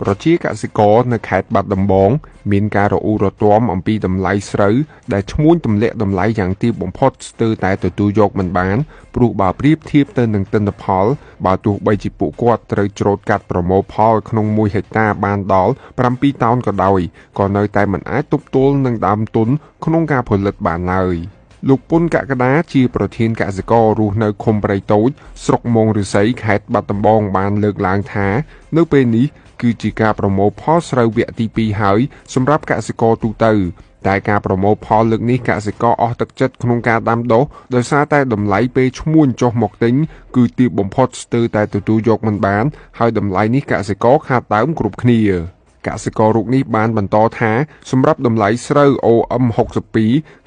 ប្រជាកសិករនៅខេត្តបាត់ដំបងមានការរអ៊ូរទាំអំពីតម្លៃស្រូវដែលឈ្មួញទម្លាក់តម្លៃយ៉ាងទាបបំផុតស្ទើរតែទទួលយកមិនបានព្រោះបើប្រៀបធៀបទៅនឹងទិន្នផលបើទោះបីជាពួកគាត់ត្រូវច្រូតកាត់ប្រមូលផលក្នុង1ហិកតាបានដល់7តោនក៏ដោយក៏នៅតែមិនអាចទប់ទល់នឹងដើមទុនក្នុងការផលិតបានឡើយលោកពុនកក្កដាជាប្រធានកសិកររស់នៅឃុំព្រៃតូចស្រុកមងឫស្សីខេត្តបាត់ដំបងបានលើកឡើងថានៅពេលនេះគឺជាការប្រមូលផលស្រូវវគ្គទី2ហើយសម្រាប់កសិករទូទៅតែការប្រមូលផលលើកនេះកសិករអស់ទឹកចិត្តក្នុងការដាំដុះដោយសារតែតម្លៃពេលឈ្មួញចុះមកទិញគឺទាបបំផុតស្ទើរតែទទួលយកមិនបានហើយតម្លៃនេះកសិករខាតដើមគ្រប់គ្នាកសិកររូបនេះបានបន្តថាសម្រាប់តម្លៃស្រូវ OM62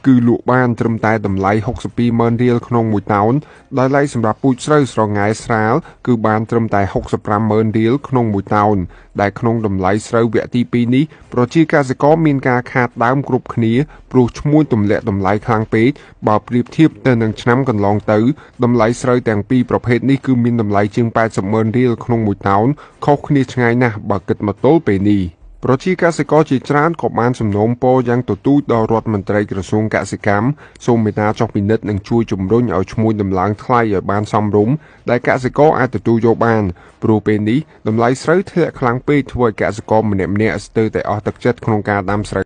គឺលក់បានត្រឹមតែតម្លៃ62,000រៀលក្នុង1តោនដោយឡែកសម្រាប់ពូជស្រូវស្រងែស្រាលគឺបានត្រឹមតែ65,000រៀលក្នុង1តោនដែលក្នុងតម្លៃស្រូវវគ្គទី2នេះប្រជាកសិករមានការខាតដើមគ្រប់គ្នាព្រោះឈ្មួញទម្លាក់តម្លៃខ្លាំងពេកបើប្រៀបធៀបទៅនឹងឆ្នាំកន្លងទៅតម្លៃស្រូវទាំងពីរប្រភេទនេះគឺមានតម្លៃជាង80,000រៀលក្នុង1តោនខុសគ្នាឆ្ងាយណាស់បើគិតមកទល់ពេលនេះប្រជាកសិករជាច្រើនក៏បានសំណូមពរយ៉ាងទទូចដល់រដ្ឋមន្ត្រីក្រសួងកសិកម្មសូមមេត្តាចុះពិនិត្យនិងជួយជំរុញឲ្យឈ្មួញដំឡើងថ្លៃឲ្យបានសមរម្យដែលកសិករអាចទទួលយកបានព្រោះពេលនេះតម្លៃស្រូវធ្លាក់ខ្លាំងពេកធ្វើឲ្យកសិករម្នាក់ៗស្ទើរតែអស់ទឹកចិត្តក្នុងការដាំស្រូវ